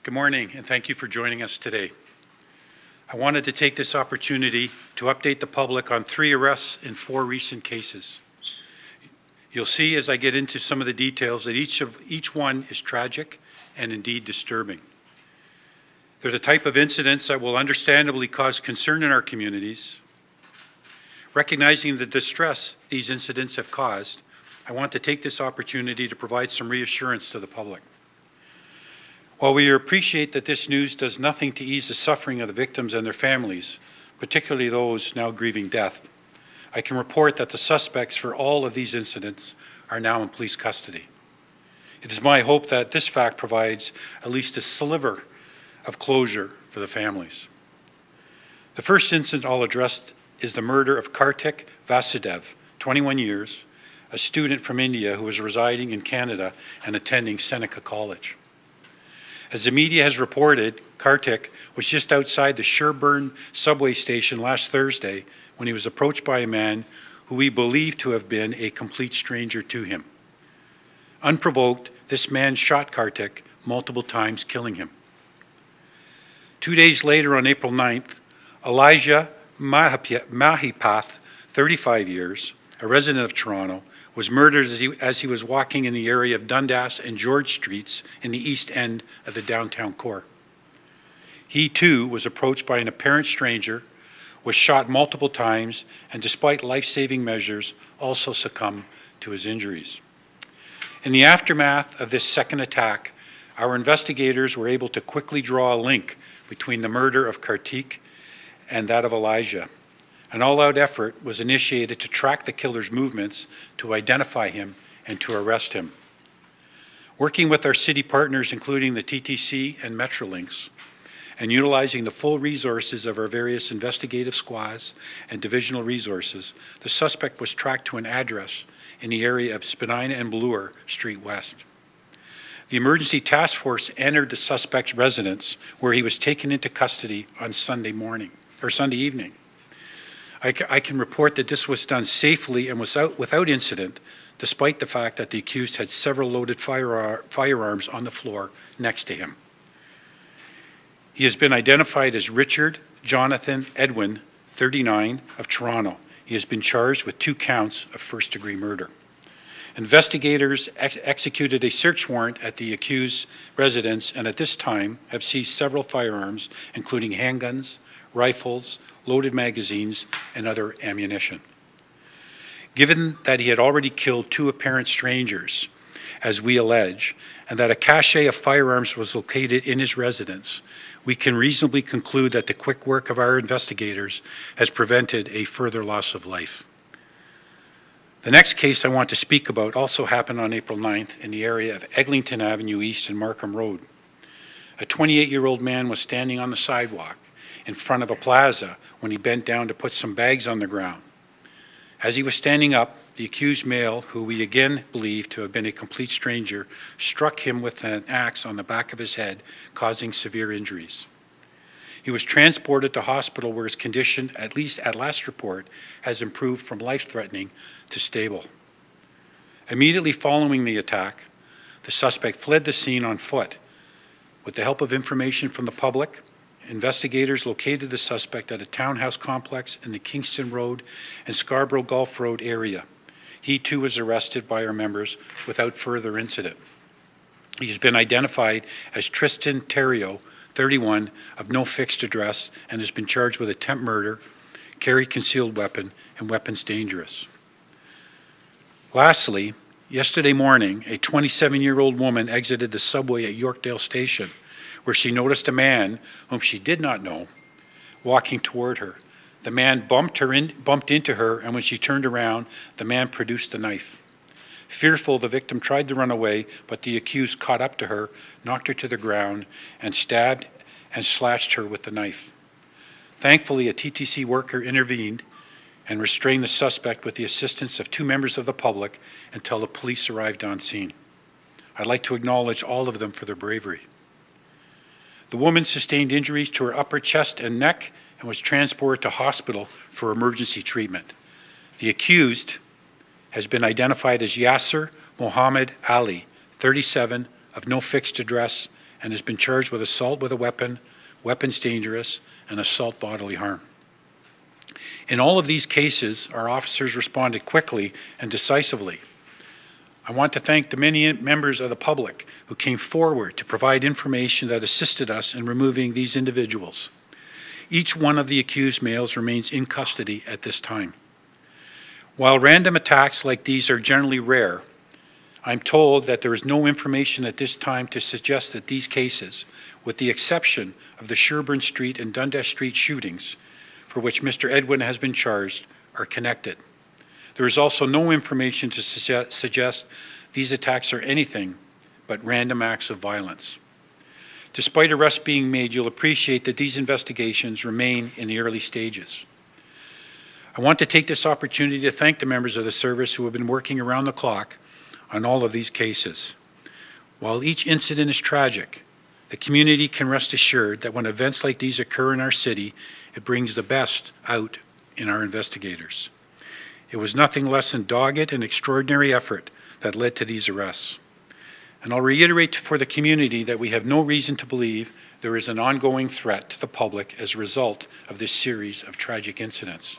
Good morning, and thank you for joining us today. I wanted to take this opportunity to update the public on 3 arrests in 4 recent cases. You'll see as I get into some of the details that each one is tragic and indeed disturbing. They're the type of incidents that will understandably cause concern in our communities. Recognizing the distress these incidents have caused, I want to take this opportunity to provide some reassurance to the public. While we appreciate that this news does nothing to ease the suffering of the victims and their families, particularly those now grieving death, I can report that the suspects for all of these incidents are now in police custody. It is my hope that this fact provides at least a sliver of closure for the families. The first incident I'll address is the murder of Kartik Vasudev, 21 years, a student from India who was residing in Canada and attending Seneca College. As the media has reported, Kartik was just outside the Sherbourne subway station last Thursday when he was approached by a man who we believe to have been a complete stranger to him. Unprovoked, this man shot Kartik multiple times, killing him. 2 days later, on April 9th, Elijah Mahepath, 35 years, a resident of Toronto, was murdered as he was walking in the area of Dundas and George Streets in the east end of the downtown core. He too was approached by an apparent stranger, was shot multiple times, and despite life-saving measures, also succumbed to his injuries. In the aftermath of this second attack, our investigators were able to quickly draw a link between the murder of Kartik and that of Elijah. An all-out effort was initiated to track the killer's movements, to identify him, and to arrest him. Working with our city partners, including the TTC and Metrolinx, and utilizing the full resources of our various investigative squads and divisional resources, the suspect was tracked to an address in the area of Spadina and Bloor Street West. The emergency task force entered the suspect's residence, where he was taken into custody on Sunday evening. I can report that this was done safely and without incident, despite the fact that the accused had several loaded firearms on the floor next to him. He has been identified as Richard Jonathan Edwin, 39, of Toronto. He has been charged with 2 counts of first-degree murder. Investigators executed a search warrant at the accused's residence and at this time have seized several firearms, including handguns, rifles, loaded magazines, and other ammunition. Given that he had already killed 2 apparent strangers, as we allege, and that a cache of firearms was located in his residence, we can reasonably conclude that the quick work of our investigators has prevented a further loss of life. The next case I want to speak about also happened on April 9th in the area of Eglinton Avenue East and Markham Road. A 28-year-old man was standing on the sidewalk in front of a plaza when he bent down to put some bags on the ground. As he was standing up, the accused male, who we again believe to have been a complete stranger, struck him with an axe on the back of his head, causing severe injuries. He was transported to hospital where his condition, at least at last report, has improved from life-threatening to stable. Immediately following the attack, the suspect fled the scene on foot. With the help of information from the public, investigators located the suspect at a townhouse complex in the Kingston Road and Scarborough Gulf Road area. He too was arrested by our members without further incident. He has been identified as Tristan Terrio, 31, of no fixed address, and has been charged with attempt murder, carry concealed weapon, and weapons dangerous. Lastly, yesterday morning, a 27-year-old woman exited the subway at Yorkdale Station, where she noticed a man whom she did not know walking toward her. The man bumped into her, and when she turned around, the man produced a knife. Fearful, the victim tried to run away, but the accused caught up to her, knocked her to the ground, and stabbed and slashed her with the knife. Thankfully, a TTC worker intervened and restrained the suspect with the assistance of 2 members of the public until the police arrived on scene. I'd like to acknowledge all of them for their bravery. The woman sustained injuries to her upper chest and neck and was transported to hospital for emergency treatment. The accused has been identified as Yasser Mohammed Ali, 37, of no fixed address, and has been charged with assault with a weapon, weapons dangerous, and assault bodily harm. In all of these cases, our officers responded quickly and decisively. I want to thank the many members of the public who came forward to provide information that assisted us in removing these individuals. Each one of the accused males remains in custody at this time. While random attacks like these are generally rare, I'm told that there is no information at this time to suggest that these cases, with the exception of the Sherbourne Street and Dundas Street shootings, for which Mr. Edwin has been charged, are connected. There is also no information to suggest these attacks are anything but random acts of violence. Despite arrests being made, you'll appreciate that these investigations remain in the early stages. I want to take this opportunity to thank the members of the service who have been working around the clock on all of these cases. While each incident is tragic, the community can rest assured that when events like these occur in our city, it brings the best out in our investigators. It was nothing less than dogged and extraordinary effort that led to these arrests. And I'll reiterate for the community that we have no reason to believe there is an ongoing threat to the public as a result of this series of tragic incidents.